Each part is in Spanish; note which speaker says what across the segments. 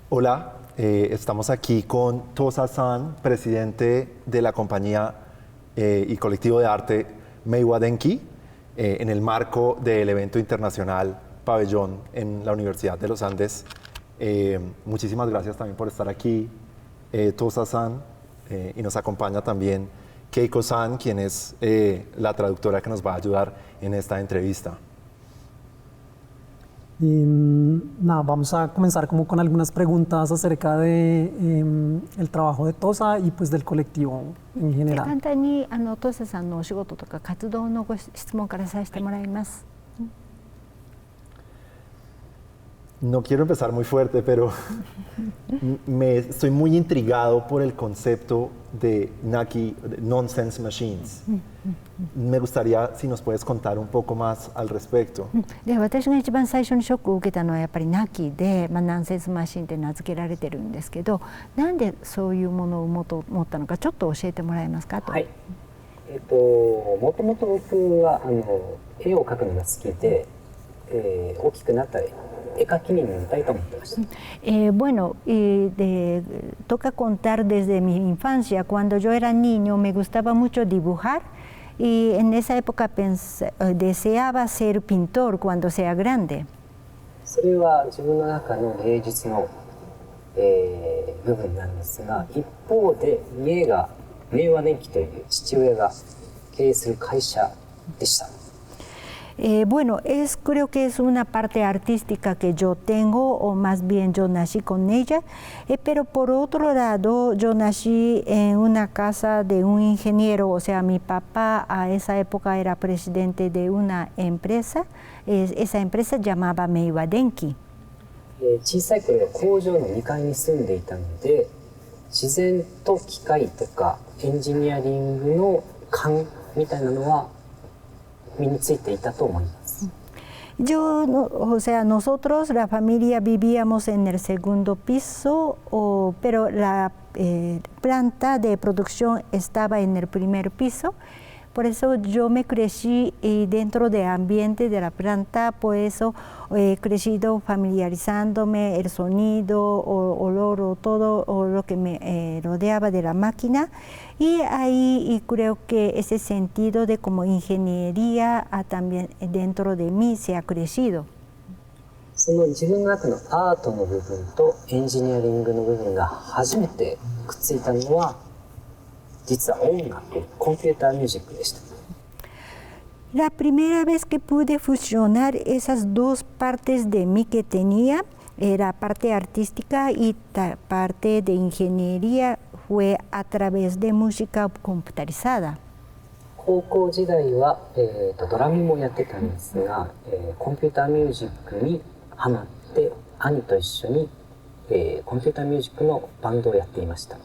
Speaker 1: Hola, estamos aquí con Tosa-san, presidente de la compañía y colectivo de arte Meiwa Denki, en el marco del evento internacional Pabellón en la Universidad de los Andes. Muchísimas gracias también por estar aquí, Tosa-san, y nos acompaña también Keiko-san, quien es la traductora que nos va a ayudar en esta entrevista.
Speaker 2: Y nada, vamos a comenzar como con algunas preguntas acerca de el trabajo de Tosa y pues del colectivo en general.
Speaker 3: 簡単にトサさんのお仕事とか活動のご質問からさせてもらいます。
Speaker 1: No quiero empezar muy fuerte, pero estoy muy intrigado por el concepto de Naki, de Nonsense Machines. Me gustaría si nos puedes contar un poco más al respecto.
Speaker 3: で、私が一番最初にショックを受けたのはやっぱりナキで、ナンセンスマシンって名付けられてるんですけど、なんでそういうものを思ったのかちょっと教えてもらえますかと。
Speaker 4: はい。もともと僕は絵を描くのが好きで、大きくなったら絵描きになりたいと思ってました。
Speaker 3: Bueno, toca contar desde mi infancia. Cuando yo era niño me gustaba mucho dibujar y en esa época deseaba ser pintor cuando sea grande.
Speaker 4: それは自分の中の芸術の、部分なんですが、一方で家が明和電機という父親が経営する会社でした。
Speaker 3: Bueno, creo que es una parte artística que yo tengo, o más bien yo nací con ella, pero por otro lado yo nací en una casa de un ingeniero, o sea, mi papá a esa época era presidente de una empresa, esa empresa llamaba Meiwa Denki.
Speaker 4: 小さい頃は工場の2階に住んでいたので、自然と機械とかエンジニアリングの勘みたいなのは
Speaker 3: Yo, o sea, nosotros, la familia, vivíamos en el segundo piso, pero la planta de producción estaba en el primer piso. Por eso yo me crecí dentro del ambiente de la planta, por eso he crecido familiarizándome el sonido, olor o todo lo que me rodeaba de la máquina. Y ahí creo que ese sentido de como ingeniería también dentro de mí se ha crecido.
Speaker 4: その自分の中のアートの部分とエンジニアリングの部分が初めてくっついたのは 実は音楽、コンピューターミュージックでした。
Speaker 3: La primera vez que pude fusionar esas dos partes de mí que tenía, era parte artística y parte de ingeniería, fue a través de música computarizada.
Speaker 4: 高校時代は、ドラムもやってたんですが、コンピューターミュージックにハマって兄と一緒に、コンピューターミュージックのバンドをやっていました。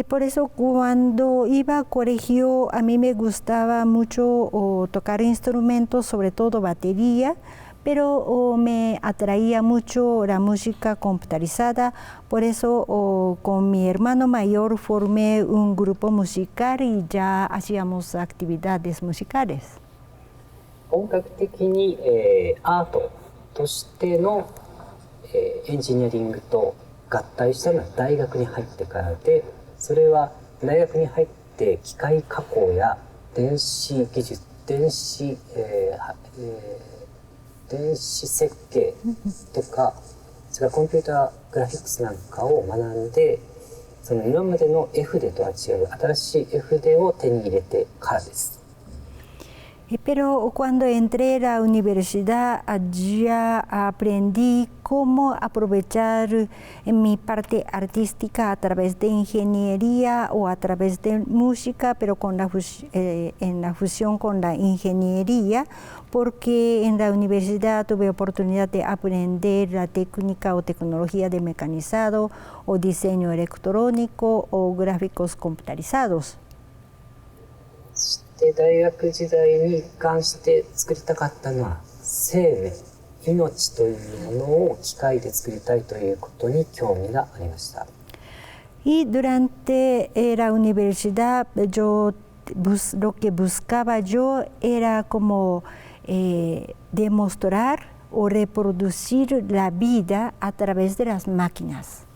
Speaker 3: Por eso cuando iba a colegio a mí me gustaba mucho tocar instrumentos, sobre todo batería, pero me atraía mucho la música computarizada. Por eso con mi hermano mayor formé un grupo musical y ya hacíamos actividades musicales.
Speaker 4: 本格的に、アートとしての、エンジニアリングと合体したのは大学に入ってからで、 それは大学に入って機械加工や電子技術、電子設計とか、それからコンピューターグラフィックスなんかを学んで、その今までの絵筆とは違う新しい絵筆を手に入れてからです。
Speaker 3: Pero cuando entré a la universidad ya aprendí cómo aprovechar mi parte artística a través de ingeniería o a través de música, pero con en la fusión con la ingeniería, porque en la universidad tuve oportunidad de aprender la técnica o tecnología de mecanizado o diseño electrónico o gráficos computarizados.
Speaker 4: 大学時代に一貫して作りたかったのは生命、命というものを機械で作りたいということに興味がありました。
Speaker 3: Y durante la universidad lo que buscaba yo era como demostrar o reproducir la vida a través de las máquinas.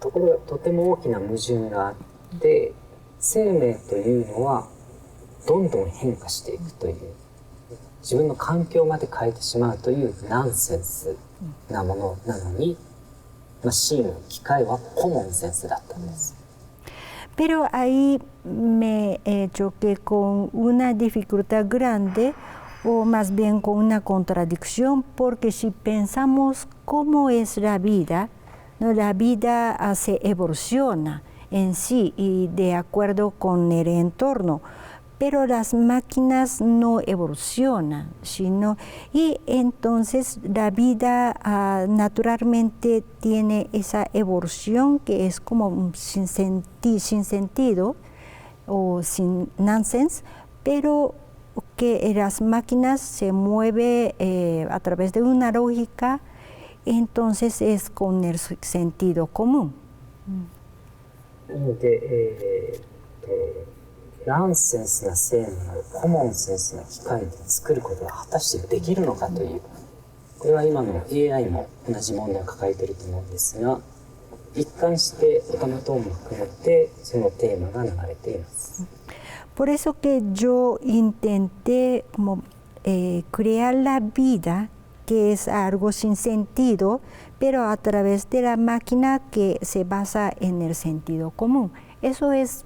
Speaker 4: ところがとても大きな矛盾があって、生命というのはどんどん変化していくという、自分の環境まで変えてしまうというナンセンスなものなのに、マシン、機械はコモンセンスだったんです。
Speaker 3: Pero ahí me choqué con una dificultad grande, o más bien con una contradicción, porque si pensamos cómo es la vida, ¿no? La vida se evoluciona en sí y de acuerdo con el entorno, pero las máquinas no evolucionan, sino, y entonces la vida naturalmente tiene esa evolución que es como sin sentido o sin nonsense, pero que las máquinas se mueven a través de una lógica, entonces es con el sentido común.
Speaker 4: で、ナンセンスな生命をコモンセンスな機械で作ることは果たしてできるのかという、これは今の AI も同じ問題を抱えていると思うんですが、一貫してオタマトーンも含めてそのテーマが流れています。
Speaker 3: Por eso que yo intenté como, crear la vida, que es algo sin sentido, pero a través de la máquina que se basa en el sentido común. Eso es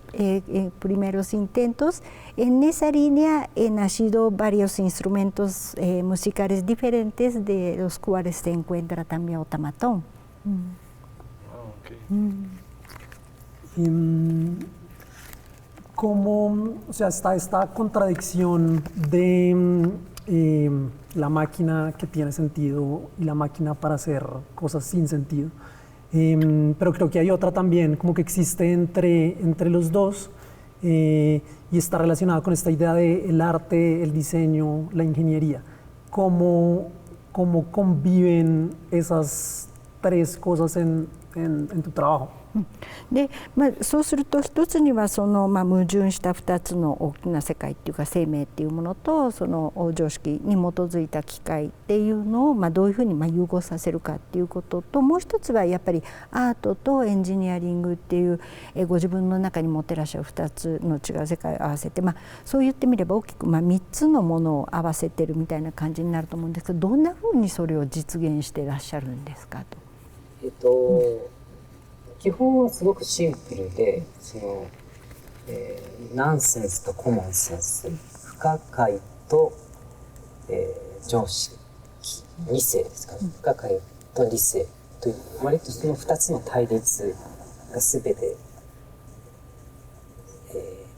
Speaker 3: primeros intentos. En esa línea han nacido varios instrumentos musicales diferentes, de los cuales se encuentra también Otamatón.
Speaker 2: ¿Cómo, o sea, está esta contradicción de la máquina que tiene sentido y la máquina para hacer cosas sin sentido? Pero creo que hay otra también, como que existe entre los dos, y está relacionada con esta idea del arte, el diseño, la ingeniería. ¿Cómo conviven esas tres cosas en tu trabajo?
Speaker 3: でそうすると一つにはその、矛盾した2つの大きな世界っていうか生命っていうものとその常識に基づいた機械っていうのを、どういうふうに融合させるかっていうことと、もう一つはやっぱりアートとエンジニアリングっていうご自分の中に持ってらっしゃる2つの違う世界を合わせて、そう言ってみれば大きく3つのものを合わせてるみたいな感じになると思うんですけど、どんなふうにそれを実現してらっしゃるんですかと。
Speaker 4: 基本はすごくシンプルで、ナンセンスとコモンセンス、不可解と、常識、理性ですかね。不可解と理性という、割とその2つの対立が全て、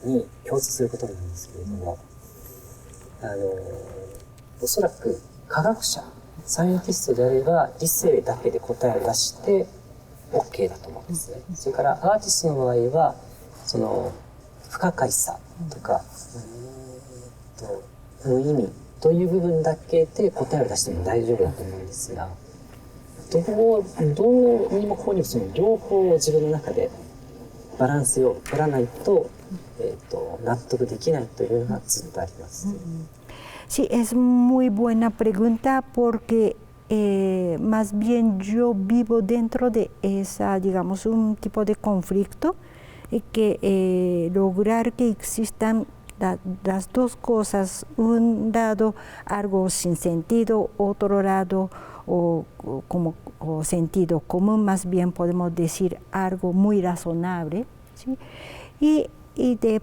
Speaker 4: に共通することなんですけれども、おそらく科学者、サイエンティストであれば理性だけで答えを出して、OK だと思うんですね。それからアーティストの場合はその不可解さとか無意味という部分だけで答えを出しても大丈夫だと思うんですが、どうにもこうにもその両方を自分の中でバランスを取らないと、納得できないというのがずっとあります。
Speaker 3: Sí, es muy buena pregunta porque más bien yo vivo dentro de esa, digamos, un tipo de conflicto que lograr que existan las dos cosas, un lado algo sin sentido, otro lado o sentido común, más bien podemos decir algo muy razonable, ¿sí? Y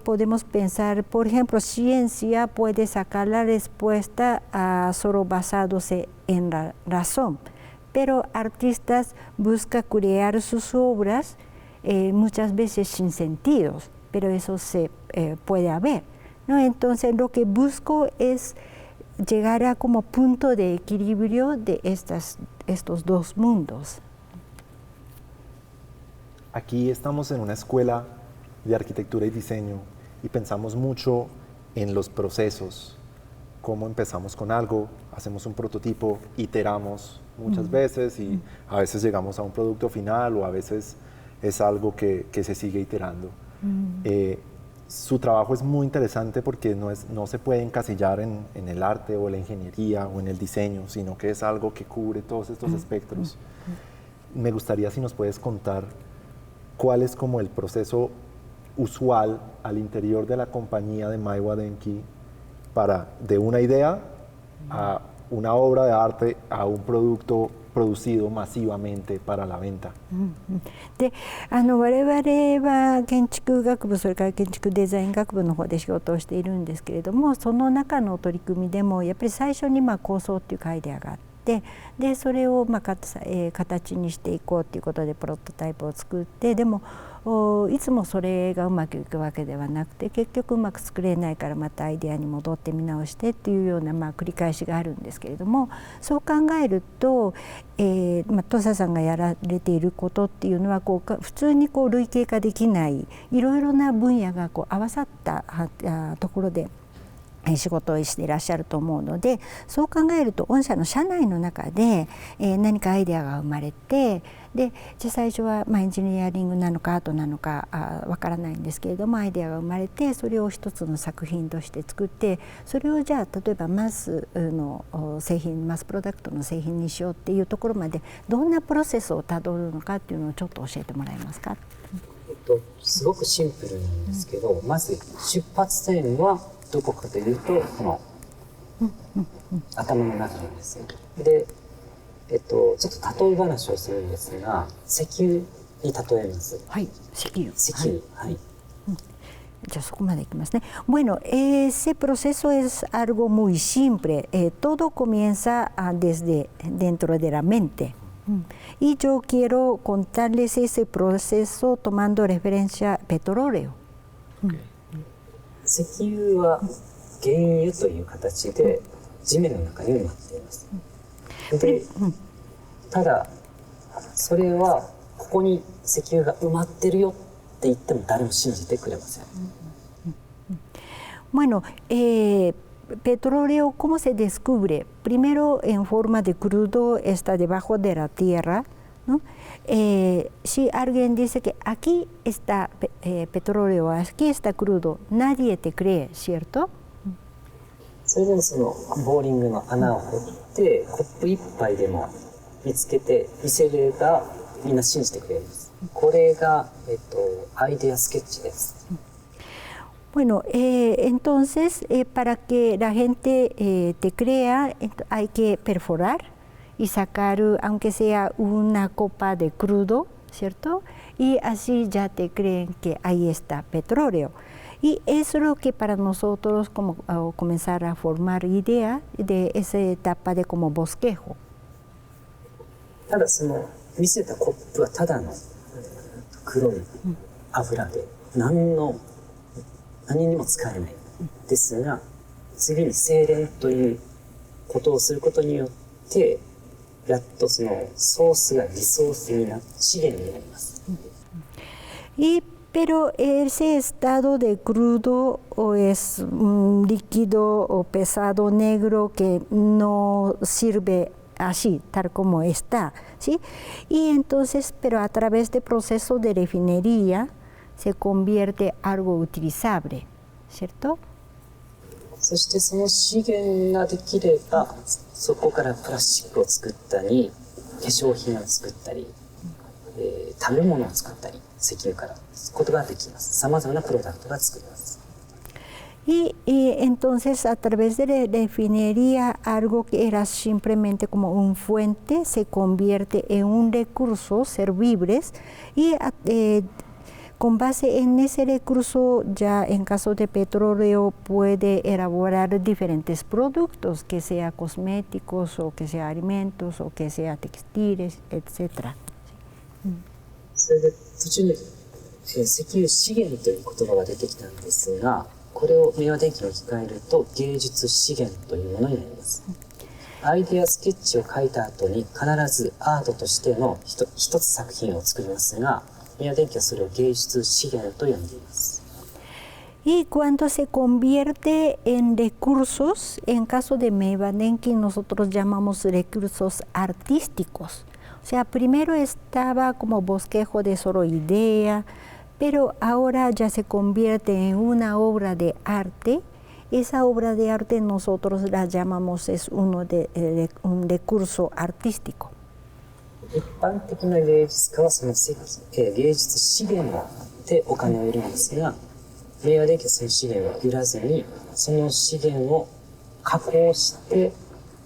Speaker 3: podemos pensar, por ejemplo, ciencia puede sacar la respuesta solo basándose en la razón, pero artistas buscan crear sus obras muchas veces sin sentidos, pero eso se puede haber, ¿no? Entonces lo que busco es llegar a como punto de equilibrio de estos dos mundos.
Speaker 1: Aquí estamos en una escuela de arquitectura y diseño y pensamos mucho en los procesos, cómo empezamos con algo, hacemos un prototipo, iteramos muchas veces y a veces llegamos a un producto final o a veces es algo que se sigue iterando. su trabajo es muy interesante porque no se puede encasillar en el arte o la ingeniería o en el diseño, sino que es algo que cubre todos estos espectros. Me gustaría si nos puedes contar cuál es como el proceso usual al interior de la compañía de Maiwa Denki para de una idea a una obra de arte a un producto producido masivamente para la venta.
Speaker 3: で我々は建築学部それから建築デザイン学部の方で仕事をしているんですけれども、その中の取り組みでもやっぱり最初に構想っていうアイデアがあって、でそれを形にしていこうっていうことでプロトタイプを作って、でもいつもそれがうまくいくわけではなくて、結局うまく作れないからまたアイデアに戻って見直してっていうような繰り返しがあるんですけれども、そう考えると土佐さんがやられていることっていうのは普通に類型化できないいろいろな分野が合わさったところで仕事をしていらっしゃると思うので、そう考えると御社の社内の中で何かアイデアが生まれて、でじゃあ最初はエンジニアリングなのかアートなのかわからないんですけれども、アイデアが生まれてそれを一つの作品として作って、それをじゃあ例えばマスの製品、マスプロダクトの製品にしようっていうところまでどんなプロセスをたどるのかっていうのをちょっと教えてもらえますか。
Speaker 4: すごくシンプルなんですけど、まず出発点はどこかというとこの頭の中なんですよ。で、ちょっと例え話をするんですが、石油に例えます。
Speaker 3: はい、石油。
Speaker 4: はい。
Speaker 3: じゃあそこまでいきますね。Bueno, ese proceso es algo muy simple. Todo comienza desde dentro de la mente. Y yo quiero contarles ese proceso tomando referencia a petróleo.
Speaker 4: 石油は原油という形で地面の中に埋まっています。で、ただそれはここに石油が埋まってるよって言っても誰も信じてくれません。
Speaker 3: Bueno, petróleo, ¿cómo se descubre? Primero en forma de crudo está debajo de la tierra, ¿no? Si alguien dice que aquí está petróleo, aquí está crudo, nadie te cree, ¿cierto?
Speaker 4: それでもそのボーリングの穴を掘ってコップ一杯でも見つけて見せればみんな信じてくれるんです。これが、アイデアスケッチです。
Speaker 3: Bueno, entonces para que la gente te crea hay que perforar y sacar aunque sea una copa de crudo, ¿cierto? Y así ya te creen que ahí está petróleo. Y eso es lo que para nosotros como comenzar a formar idea de esa etapa de como bosquejo.
Speaker 4: ただその見せたコップはただの黒い油で何にも使えないですが、次に精錬ということをすることによってやっとそのソースがリソースになって資源になります。
Speaker 3: Pero ese estado de crudo o es un líquido o pesado negro que no sirve así, tal como está, ¿sí? Y entonces, pero a través del proceso de refinería se convierte en algo utilizable, ¿cierto?
Speaker 4: そしてその資源ができれば、そこからプラスチックを作ったり、化粧品を作ったり、食べ物を作ったり、石油からことができます。さまざまなプロダクトが作れます。
Speaker 3: Y entonces a través de la refinería algo que era simplemente como un fuente se convierte en un recurso servibles y con base en ese recurso ya en caso de petróleo puede elaborar diferentes productos, que sea cosméticos o que sea alimentos o que sea textiles, etc.
Speaker 4: それで途中に石油資源という言葉が出てきたんですが、これを明和電機に置き換えると芸術資源というものになります。アイデアスケッチを書いた後に必ずアートとしての一つ作品を作りますが、明和電機はそれを芸術資源と呼んでいます。
Speaker 3: Y cuando se convierte en recursos, en caso de Meiwa Denki nosotros llamamos recursos artísticos. O sea, primero estaba como bosquejo de solo idea, pero ahora ya se convierte en una obra de arte. Esa obra de arte nosotros la llamamos es un recurso artístico.
Speaker 4: 一般的な芸術家はその芸術資源でお金を得るんですが、明和電機はその資源を売らずに、その資源を加工して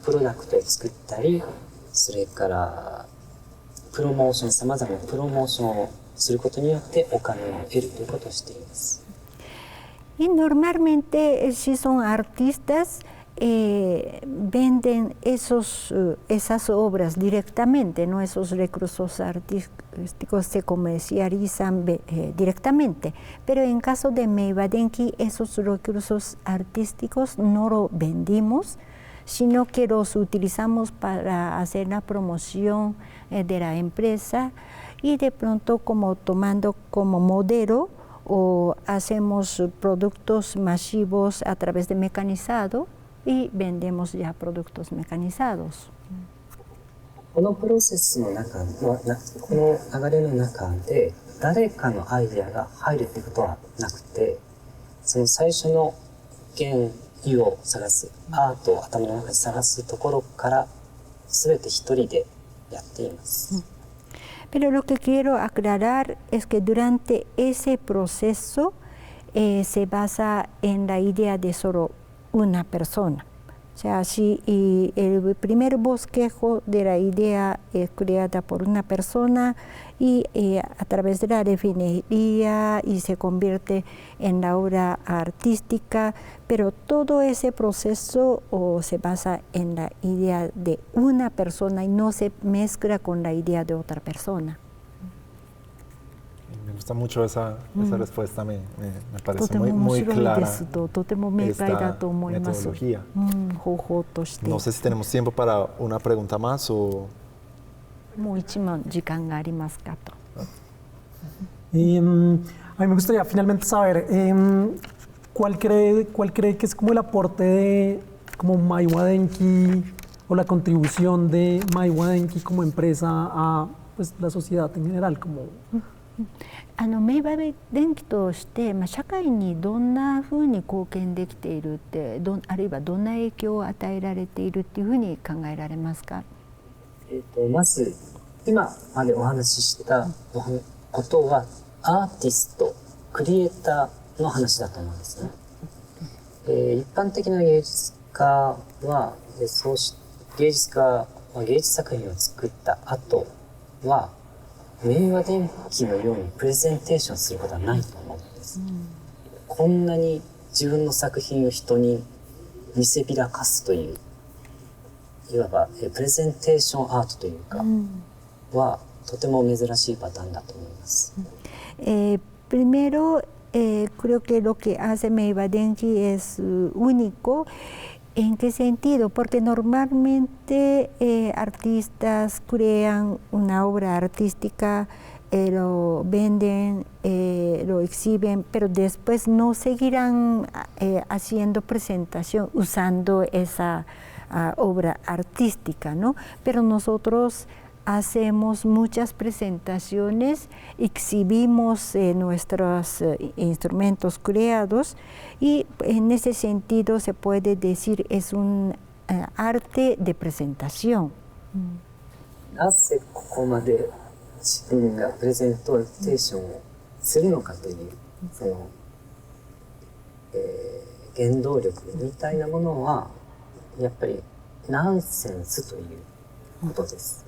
Speaker 4: プロダクトを作ったり、それからプロモーション、さまざまなプロモーションをすることによってお金を得るということをしています。
Speaker 3: Y normalmente si son artistas venden esas obras directamente, ¿no? Esos recursos artísticos se comercializan directamente, pero en caso de Meiwa Denki esos recursos artísticos no los vendimos, sino que los utilizamos para hacer la promoción de la empresa y de pronto como tomando como modelo o hacemos productos masivos a través de mecanizado y vendemos ya productos mecanizados.
Speaker 4: このプロセスの中のこの流れの中で誰かのアイデアが入るっていうことはなくて、その最初の原意を探す、アートを頭の中で探すところから全て一人でやっています。
Speaker 3: Pero lo que quiero aclarar es que durante ese proceso se basa en la idea de solo una persona. O sea, si el primer bosquejo de la idea es creada por una persona y a través de la refinería y se convierte en la obra artística, pero todo ese proceso se basa en la idea de una persona y no se mezcla con la idea de otra persona.
Speaker 1: Me gusta mucho esa respuesta, me parece muy clara esta metodología. No sé si tenemos tiempo para una pregunta más o...
Speaker 2: A mí me gustaría finalmente saber ¿cuál cree que es como el aporte de como Meiwa Denki o la contribución de Meiwa Denki como empresa a pues, la sociedad en general? Como...
Speaker 3: メイワ電機として、社会にどんなふうに貢献できているってあるいはどんな影響を与えられているっていうふうに考えられますか？
Speaker 4: まず今までお話ししたことはアーティスト、クリエイターの話だと思うんですね。一般的な芸術家は芸術作品を作った後は明和電機のようにプレゼンテーションすることはないと思うんです。こんなに自分の作品を人に見せびらかすといういわばプレゼンテーションアートというかはとても珍しいパターンだと思います。
Speaker 3: Primero, creo que lo que hace Meiwa Denki es único. ¿En qué sentido? Porque normalmente artistas crean una obra artística, lo venden, lo exhiben, pero después no seguirán haciendo presentación usando esa obra artística, ¿no? Pero nosotros hacemos muchas presentaciones, exhibimos nuestros instrumentos creados y en ese sentido se puede decir es un arte de presentación.
Speaker 4: なぜここまで自分がプレゼンテーションをするのかというその、原動力みたいなものはやっぱりナンセンスということです。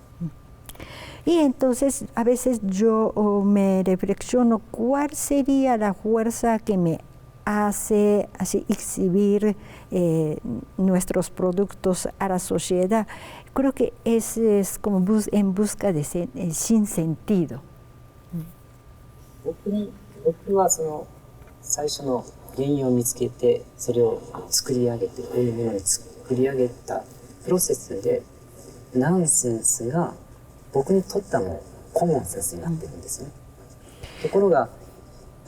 Speaker 3: Y entonces a veces yo me reflexiono cuál sería la fuerza que me hace así exhibir nuestros productos a la sociedad. Creo que es como en busca de sin sentido.
Speaker 4: 僕はその最初の原因を見つけてそれを作り上げてこういうものに作り上げたプロセスでナンセンスが僕にとってはもうコモンセンスになってるんですね。ところが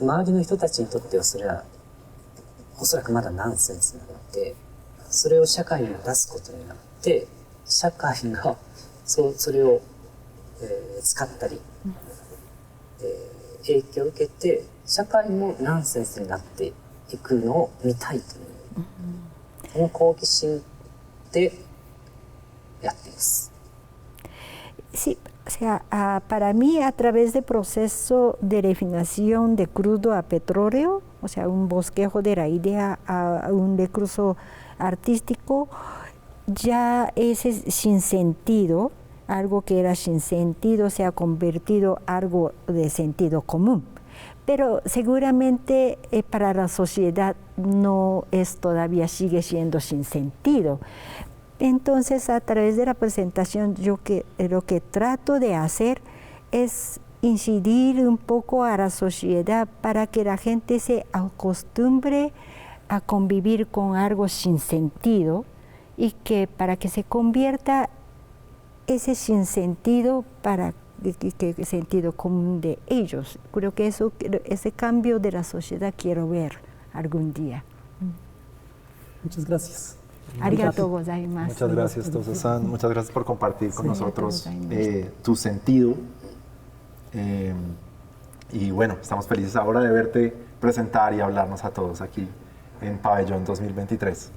Speaker 4: 周りの人たちにとってはそれはおそらくまだナンセンスなのでそれを社会に出すことになって社会がそれを、使ったり、影響を受けて社会もナンセンスになっていくのを見たいという、その好奇心でやっています。
Speaker 3: Sí, o sea, para mí a través del proceso de refinación de crudo a petróleo, o sea, un bosquejo de la idea a un recurso artístico, ya ese sinsentido, algo que era sin sentido, se ha convertido en algo de sentido común. Pero seguramente para la sociedad no es todavía, sigue siendo sin sentido. Entonces, a través de la presentación, lo que trato de hacer es incidir un poco a la sociedad para que la gente se acostumbre a convivir con algo sin sentido y que para que se convierta ese sinsentido para que el sentido común de ellos. Creo que ese cambio de la sociedad quiero ver algún día.
Speaker 2: Muchas gracias.
Speaker 3: Arigatou gozaimasu.
Speaker 1: Muchas gracias, Tosa-san. Muchas gracias por compartir con nosotros tu sentido. Y bueno, estamos felices ahora de verte presentar y hablarnos a todos aquí en Pabellón 2023.